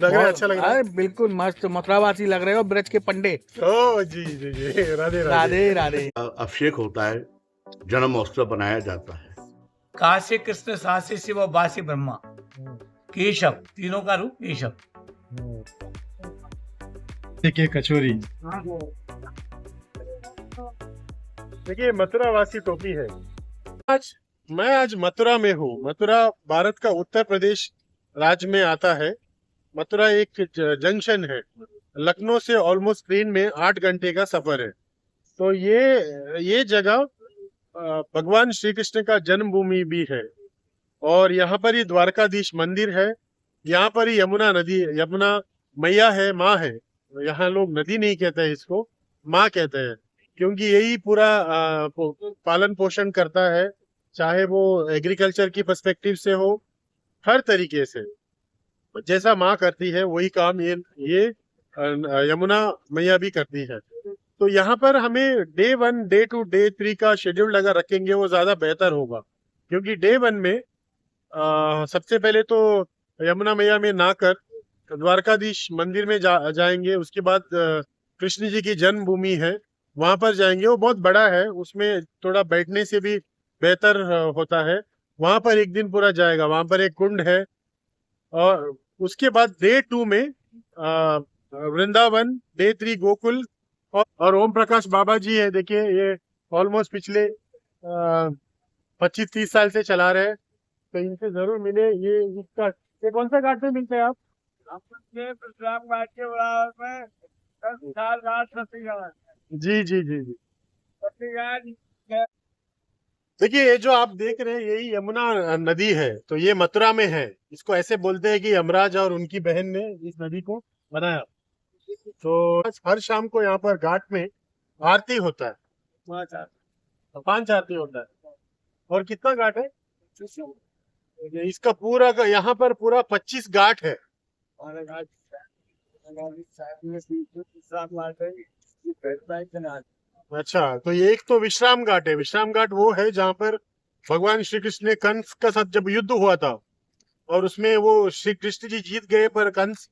लग रहा है, अच्छा लग रहा है। अरे बिल्कुल मस्त मथुरावासी लग रहे हो, ब्रज के पंडे। ओ जी जी जी, राधे राधे। राधे राधे। अभिषेक होता है, जन्म महोत्सव बनाया जाता है। काशी कृष्ण सासी शिव बासी ब्रह्मा केशव, तीनों का रूप केशव। देखिए कचौरी। देखिए मथुरा वासी टोपी है। मैं आज मथुरा में हूँ। मथुरा भारत का उत्तर प्रदेश राज्य में आता है। मथुरा एक जंक्शन है। लखनऊ से ऑलमोस्ट ट्रेन में 8 घंटे का सफर है। तो ये जगह भगवान श्री कृष्ण का जन्मभूमि भी है। और यहाँ पर ही द्वारकाधीश मंदिर है। यहाँ पर ही यमुना नदी, यमुना मैया है, माँ है। यहाँ लोग नदी नहीं कहते हैं, इसको माँ कहते हैं, क्योंकि यही पूरा पालन पोषण करता है, चाहे वो एग्रीकल्चर की पर्सपेक्टिव से हो, हर तरीके से जैसा माँ करती है वही काम ये यमुना मैया भी करती है। तो यहाँ पर हमें डे 1, डे 2, डे 3 का शेड्यूल लगा रखेंगे, वो ज्यादा बेहतर होगा। क्योंकि डे 1 में सबसे पहले तो यमुना मैया में नहाकर द्वारकाधीश मंदिर में जाएंगे। उसके बाद कृष्ण जी की जन्मभूमि है, वहां पर जाएंगे। वो बहुत बड़ा है, उसमें थोड़ा बैठने से भी बेहतर होता है। वहां पर एक दिन पूरा जाएगा। वहां पर एक कुंड है। और उसके बाद डे 2 में वृंदावन, डे 3 गोकुल, और ओम प्रकाश बाबा जी है। देखिए ये ऑलमोस्ट पिछले 25-30 साल से चला रहे हैं, तो इनसे जरूर मिले। ये कौन सा घाट पे मिलते हैं आप? घाट के बराबर में 10 घाट जी जी जी जी। देखिए ये जो आप देख रहे हैं यही यमुना नदी है। तो ये मथुरा में है। इसको ऐसे बोलते हैं कि यमराज और उनकी बहन ने इस नदी को बनाया। तो हर शाम को यहाँ पर घाट में आरती होता है। 5 आरती होता है। और कितना घाट है इसका? पूरा का यहाँ पर पूरा 25 घाट है। अच्छा, तो ये एक तो विश्राम घाट है। विश्राम घाट वो है जहाँ पर भगवान श्री कृष्ण ने कंस का साथ जब युद्ध हुआ था, और उसमें वो श्री कृष्ण जी जीत गए पर कंस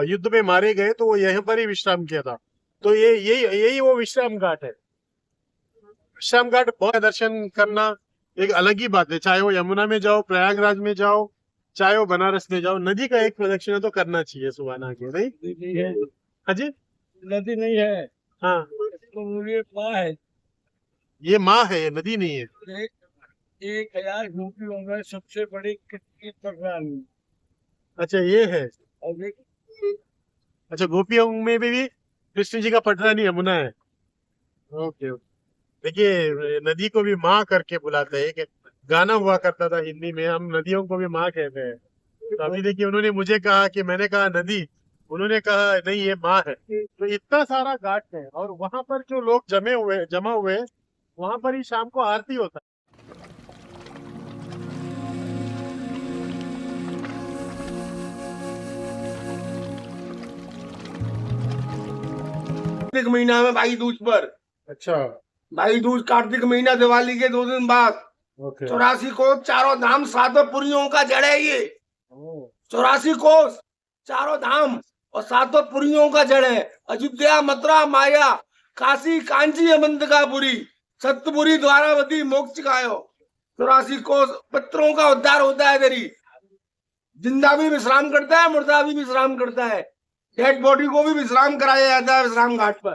युद्ध में मारे गए, तो वो यहीं पर ही विश्राम किया था। तो यही वो विश्राम घाट है। विश्राम घाट बहुत दर्शन करना एक अलग ही बात है। चाहे वो यमुना में जाओ, प्रयागराज में जाओ, चाहे वो बनारस में जाओ, नदी का एक प्रदक्षिणा तो करना चाहिए सुबह नहा के, नहीं? हाँ जी। नदी नहीं है, हाँ, तो ये माँ है। ये माँ है, ये नदी नहीं है। 1000 गोपियों में सबसे बड़ी कितनी प्रणाली। अच्छा ये है। और एक अच्छा, गोपियों में भी कृष्ण जी का पटरानी यमुना है। Okay okay. देखिए नदी को भी माँ करके बुलाते हैं। एक गाना हुआ करता था हिंदी में, हम नदियों को भी माँ कहते हैं। तो अभी देखिए उन्होंने मुझे कहा कि मैंने कहा नदी, उन्होंने कहा नहीं ये माँ है। तो इतना सारा घाट है, और वहां पर जो लोग जमा हुए हैं, वहां पर ही शाम को आरती होता है। कार्तिक महीना में भाई दूज पर। अच्छा। भाई दूज कार्तिक महीना, दिवाली के 2 दिन बाद। ओके। 84 कोस, चारों धाम, 7 पुरियों का जड़ है ये। 84 कोस, चारों धाम और 7 पुरियों का जड़ है। अयोध्या, मथुरा, माया, काशी, कांची, अमंतकापुरी, सतपुरी, द्वारावती, मोक्ष गायो। 84 कोस पत्रों का उद्धार होता है। तेरी जिंदा भी विश्राम करता है, मुर्दा भी विश्राम करता है। डेड बॉडी को भी विश्राम कराया जाता है विश्राम घाट पर।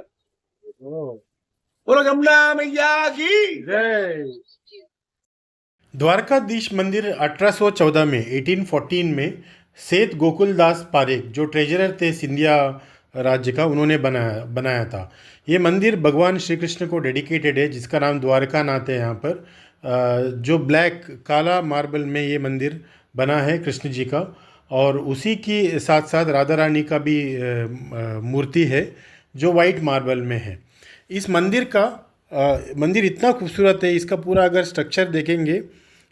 बोलो यमुना मैया की जय। द्वारकाधीश मंदिर 1814 में 1814 में सेठ गोकुलदास पारेख, जो ट्रेजरर थे सिंधिया राज्य का, उन्होंने बनाया था। ये मंदिर भगवान श्री कृष्ण को डेडिकेटेड है, जिसका नाम द्वारका नाथ है। यहाँ पर जो ब्लैक काला मार्बल में ये मंदिर बना है कृष्ण जी का, और उसी की साथ साथ राधा रानी का भी मूर्ति है जो वाइट मार्बल में है। इस मंदिर इतना खूबसूरत है। इसका पूरा अगर स्ट्रक्चर देखेंगे,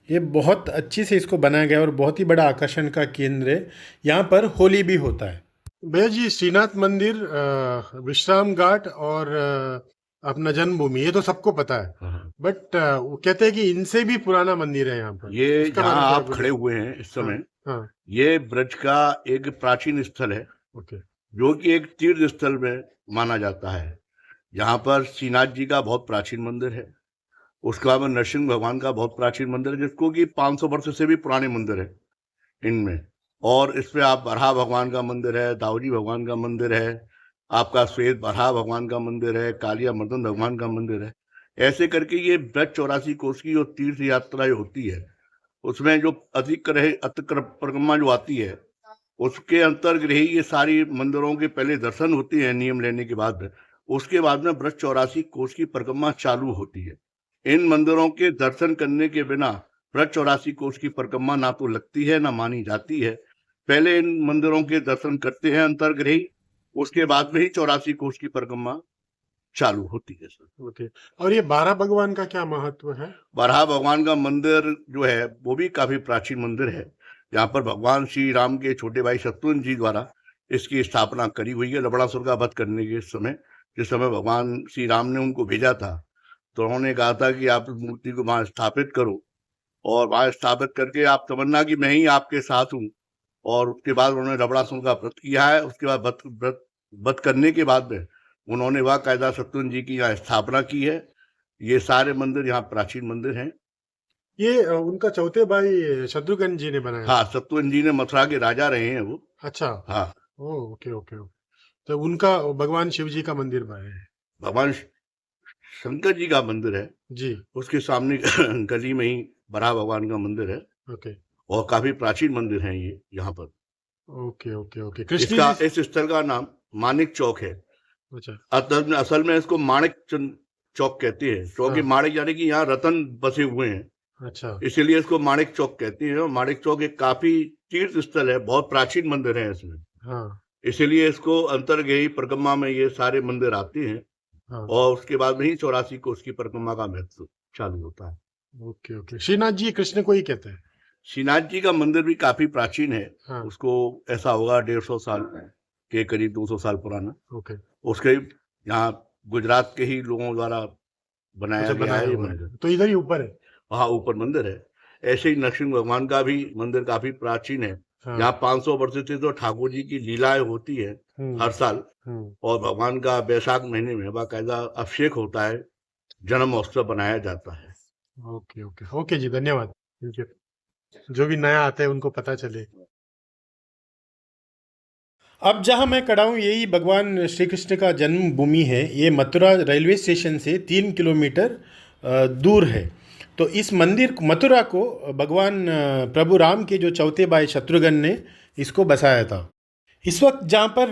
ये बहुत अच्छी से इसको बनाया गया और बहुत ही बड़ा आकर्षण का केंद्र है। यहाँ पर होली भी होता है। भैया जी, श्रीनाथ मंदिर, विश्राम घाट और अपना जन्मभूमि, ये तो सबको पता है, हाँ। बट वो कहते हैं कि इनसे भी पुराना मंदिर है यहाँ पर। ये इसका जहाँ बारे में थोड़ा आप बोलिए। खड़े हुए हैं इस समय, हाँ, ये ब्रज का एक प्राचीन स्थल है, ओके, जो कि एक तीर्थ स्थल में माना जाता है। यहाँ पर श्रीनाथ जी का बहुत प्राचीन मंदिर है, उसके बाद में नरसिंह भगवान का बहुत प्राचीन मंदिर है, जिसको कि 500 वर्ष से भी पुराने मंदिर है इनमें। और इस पे आप बरहा भगवान का मंदिर है, दाऊजी भगवान का मंदिर है, आपका श्वेत बरहा भगवान का मंदिर है, कालिया मर्दन भगवान का मंदिर है। ऐसे करके ये ब्रज 84 कोस की जो तीर्थ यात्रा जो होती है, उसमें जो परिक्रमा जो आती है, उसके अंतर्गत ही ये सारी मंदिरों के पहले दर्शन होते हैं नियम लेने के बाद। उसके बाद में ब्रज 84 कोस की परिक्रमा चालू होती है। इन मंदिरों के दर्शन करने के बिना ब्रज 84 कोस की परिक्रमा ना तो लगती है ना मानी जाती है। पहले इन मंदिरों के दर्शन करते हैं अंतर्गृह ही, उसके बाद में ही 84 कोस की परिक्रमा चालू होती है सर। ओके। और ये 12 भगवान का क्या महत्व है? बरहा भगवान का मंदिर जो है वो भी काफी प्राचीन मंदिर है, जहाँ पर भगवान श्री राम के छोटे भाई शत्रुघ्न जी द्वारा इसकी स्थापना करी हुई है। लवणासुर का वध करने के समय, जिस समय भगवान श्री राम ने उनको भेजा था, तो उन्होंने कहा था कि आप इस मूर्ति को वहां स्थापित करो, और वहां स्थापित करके आप तमन्ना कि मैं ही आपके साथ हूँ। और उसके बाद उन्होंने लवणासुर का व्रत किया है। उसके बाद व्रत करने के बाद में उन्होंने वह कायदा शत्रुघ्न जी की यहाँ स्थापना की है। ये सारे मंदिर यहाँ प्राचीन मंदिर हैं। ये उनका चौथे भाई शत्रुघ्न जी ने बनाया? हाँ, शत्रुघ्न जी ने मथुरा के राजा रहे हैं वो। अच्छा, हाँ, ओके ओके। तो उनका भगवान शिव जी का मंदिर बनाया है? भगवान शंकर जी का मंदिर है जी, उसके सामने गली में ही बरहा भगवान का मंदिर है, ओके और काफी प्राचीन मंदिर है ये यहाँ पर। Okay okay okay. कृष्ण इसका जी, इस स्थल का नाम माणिक चौक है। अच्छा, असल में इसको माणिक चौक कहते हैं, क्योंकि हाँ। माणिक यानी कि यहाँ रतन बसे हुए हैं, अच्छा, इसीलिए इसको माणिक चौक कहते हैं। और माणिक चौक एक काफी तीर्थ स्थल है, बहुत प्राचीन मंदिर है इसमें, हाँ इसीलिए इसको अंतर्गही परिक्रमा में ये सारे मंदिर आते हैं। हाँ, और उसके बाद में ही 84 को उसकी परिक्रमा का महत्व चालू होता है। Okay okay. श्रीनाथ जी कृष्ण को ही कहते हैं? श्रीनाथ जी का मंदिर भी काफी प्राचीन है, हाँ, उसको ऐसा होगा 150 साल के करीब, 200 साल पुराना। ओके। उसके यहाँ गुजरात के ही लोगों द्वारा बनाया अच्छा, गया बनाया है ये हुआ है, मंदिर। तो इधर ही ऊपर है? वहाँ ऊपर मंदिर है। ऐसे ही नरसिंह भगवान का भी मंदिर काफी प्राचीन है। हाँ, यहाँ 500 वर्ष से तो ठाकुर जी की लीलाएं होती है हर साल, और भगवान का बैसाख महीने में बाकायदा अभिषेक होता है, जन्म महोत्सव बनाया जाता है। ओके ओके ओके जी, धन्यवाद। ठीक है, जो भी नया आता है उनको पता चले। अब जहाँ मैं खड़ा हूँ यही भगवान श्री कृष्ण का जन्मभूमि है। ये मथुरा रेलवे स्टेशन से 3 किलोमीटर दूर है। तो इस मंदिर मथुरा को भगवान प्रभु राम के जो चौथे भाई शत्रुघ्न ने इसको बसाया था। इस वक्त जहाँ पर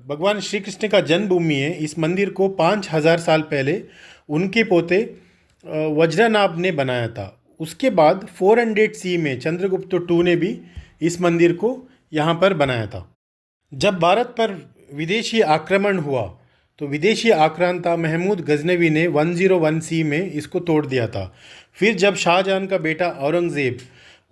भगवान श्री कृष्ण का जन्मभूमि है, इस मंदिर को 5000 साल पहले उनके पोते वज्रनाभ ने बनाया था। उसके बाद 400 सी में चंद्रगुप्त II ने भी इस मंदिर को यहाँ पर बनाया था। जब भारत पर विदेशी आक्रमण हुआ तो विदेशी आक्रांता महमूद गजनवी ने 101 सी में इसको तोड़ दिया था। फिर जब शाहजहां का बेटा औरंगज़ेब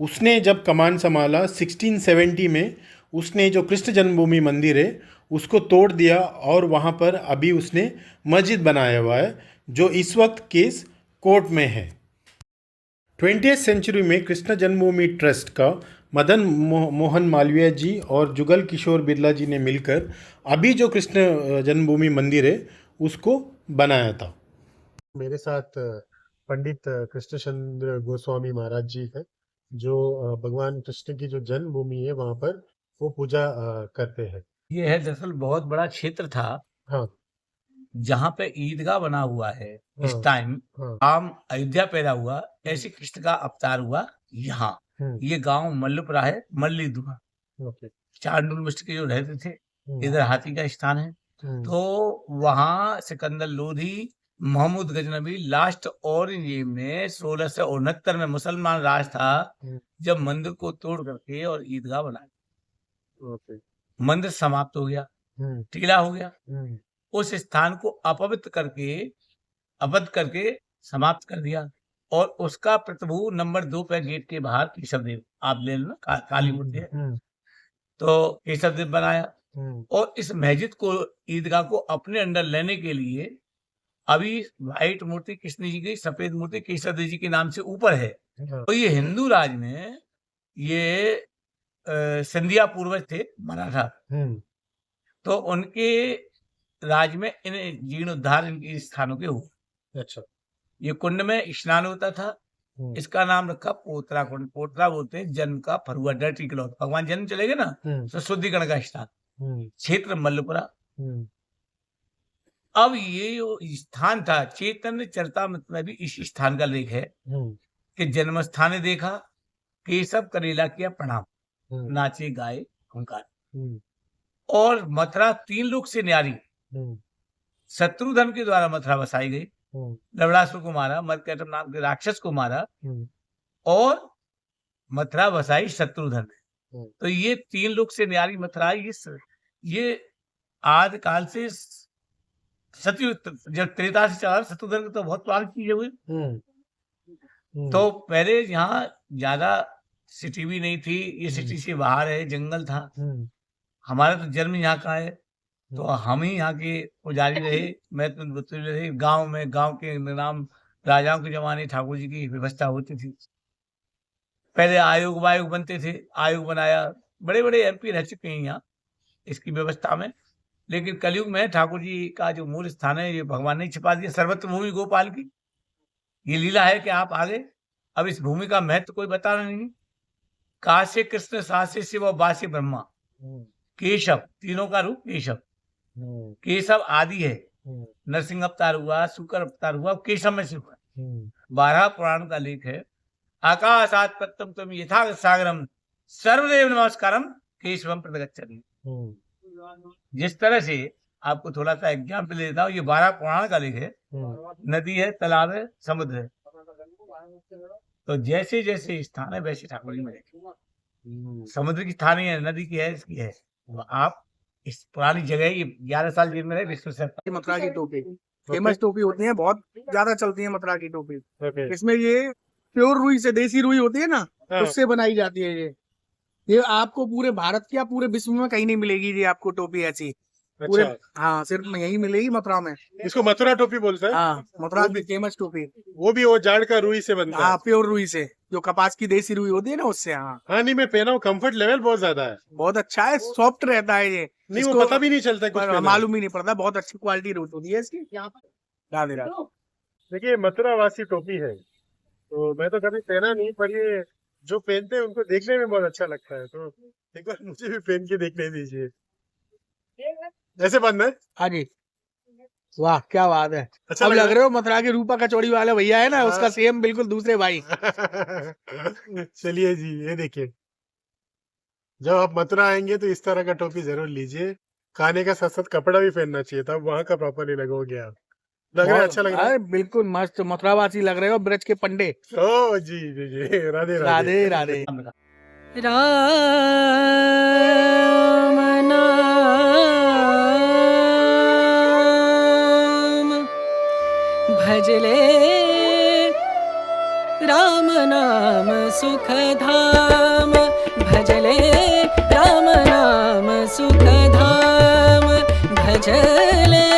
उसने जब कमान संभाला 1670 में, उसने जो कृष्ण जन्मभूमि मंदिर है उसको तोड़ दिया, और वहाँ पर अभी उसने मस्जिद बनाया हुआ है जो इस वक्त केस कोर्ट में है। 20th सेंचुरी में कृष्ण जन्मभूमि ट्रस्ट का मदन मोहन मालवीय जी और जुगल किशोर बिरला जी ने मिलकर अभी जो कृष्ण जन्मभूमि मंदिर है उसको बनाया था। मेरे साथ पंडित कृष्णचंद्र गोस्वामी महाराज जी हैं, जो भगवान कृष्ण की जो जन्मभूमि है वहाँ पर वो पूजा करते हैं। ये है दरअसल बहुत बड़ा क्षेत्र था हाँ जहाँ पे ईदगाह बना हुआ है। इस हाँ, टाइम हाँ, राम अयोध्या पैदा हुआ, ऐसे कृष्ण का अवतार हुआ यहाँ। ये गांव मल्लपुरा है, मल्लीदुआ, ओके, चांडुल मिश्र के जो रहते थे, हम्म, इधर हाथी का स्थान है। तो वहाँ सिकंदर लोधी, महमूद गजनवी, लास्ट औरंगजेब ने 1669 में मुसलमान राज था जब मंदिर को तोड़ करके और ईदगाह बनाया। ओके, मंदिर समाप्त हो गया, टीला हो गया। उस स्थान को अपवित्र करके अवध करके समाप्त कर दिया, और उसका प्रतिभू नंबर 2 पे गेट के बाहर केशवदेव, आप ले लो ना, काली मूर्ति है, तो केशवदेव बनाया। और इस मस्जिद को, ईदगाह को अपने अंडर लेने के लिए अभी व्हाइट मूर्ति कृष्ण जी की, सफेद मूर्ति केशव जी के नाम से ऊपर है। तो ये हिंदू राज में ये सिंधिया पूर्वज थे मराठा, तो उनके राज में इन जीर्णोद्धार इनके स्थानों के हुए। अच्छा। ये कुंड में स्नान होता था। इसका नाम रखा पोतरा कुंड। पोतरा बोलते हैं जन्म का फरुआ, डर्टी क्लॉथ। भगवान जन्म चले गए ना तो शुद्धिकरण का स्थान। क्षेत्र मल्लपुरा। अब ये जो स्थान था, चैतन्य चरितामृत में भी इस स्थान का लेख है कि जन्म स्थान देखा, केशव करेला किया प्रणाम, नाचे गाए हुंकार। और मथुरा 3 लोक से न्यारी शत्रुधन के द्वारा मथुरा बसाई गई। लवणासुर को मारा, मरकटम नाम के राक्षस को मारा और मथुरा बसाई शत्रुधन ने। तो ये 3 लोक से न्यारी मथुरा, ये आदि काल से सतयुग, जब त्रेता से चला शत्रुधन तो बहुत पुरानी चीजें हुई। तो पहले यहाँ ज्यादा सिटी भी नहीं थी, ये सिटी से बाहर है, जंगल था। हमारा तो जन्म यहाँ का है, तो हम ही यहाँ के पुजारी रहे, मैं तो रहे गांव में। गांव के नाम राजाओं के जमाने ठाकुर जी की व्यवस्था होती थी। पहले आयोग वायोग बनते थे, आयोग बनाया, बड़े बड़े एमपी रह चुके हैं यहाँ इसकी व्यवस्था में। लेकिन कलयुग में ठाकुर जी का जो मूल स्थान है, ये भगवान ने छिपा दिया। सर्वत्र भूमि गोपाल की ये लीला है कि आप आगे। अब इस भूमि का महत्व कोई बता नहीं। कासे कृष्ण, सासे शिव और बासे ब्रह्मा। केशव, तीनों का रूप केशव। केशव आदि है, नरसिंह अवतार हुआ, शुक्र अवतार हुआ, केशव में से हुआ। 12 पुराण का लेख है। आकाशात पत्तम तम यथा सागरम सर्वदेव नमस्कारम केशवम प्रदगच्छति। जिस तरह से आपको थोड़ा सा एग्जाम्पल देता हूँ, ये 12 पुराण का लेख है। नदी है, तालाब है, समुद्र है। तो जैसे जैसे स्थान है वैसे ठाकुर जी में समुद्र की स्थानीय है, नदी की है, इसकी है। तो आप इस पुरानी जगह, ये 11 साल जेल में रहे विष्णु सर। मथुरा की टोपी फेमस टोपी होती है, बहुत ज्यादा चलती है मथुरा की टोपी। इसमें ये प्योर रुई से, देसी रुई होती है ना, उससे बनाई जाती है। ये आपको पूरे भारत या पूरे विश्व में कहीं नहीं मिलेगी ये आपको टोपी ऐसी। पूरे हाँ, सिर्फ यही मिलेगी मथुरा में। इसको मथुरा टोपी बोलते हैं। हाँ, मथुरा की फेमस टोपी। वो जाड़ का रुई से बनता है। हाँ, प्योर रुई से, जो कपास की देसी रुई होती है ना, उससे। हाँ नहीं, मैं पहना हूँ, कंफर्ट लेवल बहुत ज्यादा है, बहुत अच्छा है, सॉफ्ट रहता है ये। नहीं वो पता भी नहीं चलता कुछ, मालूम ही नहीं पड़ता। बहुत अच्छी क्वालिटी रूट होती है इसकी। राधे राधे। देखिए, मथुरा वासी टोपी है, तो मैं तो कभी पहना नहीं, पर ये जो पहनते हैं उनको देखने में बहुत अच्छा लगता है। तो एक बार मुझे भी पहन के देखने दीजिए। ऐसे बंद है। हाँ जी, वाह क्या बात है। अच्छा अब लग रहे हो मथुरा के रूपा कचौड़ी वाले भैया है ना, उसका सेम बिल्कुल दूसरे भाई। चलिए जी, ये देखिए, जब आप मथुरा आएंगे तो इस तरह का टोपी जरूर लीजिए। खाने का साथ साथ कपड़ा भी पहनना चाहिए, तब वहाँ का प्रॉपरली लगोगे आप। लग रहा है, अच्छा लग रहा है, बिल्कुल मस्त मथुरावासी लग रहे हो, ब्रज के पंडे। ओ जी जी जी, राधे राधे राधे। भजले राम नाम सुख धाम, भजले राम नाम सुख धाम, भजले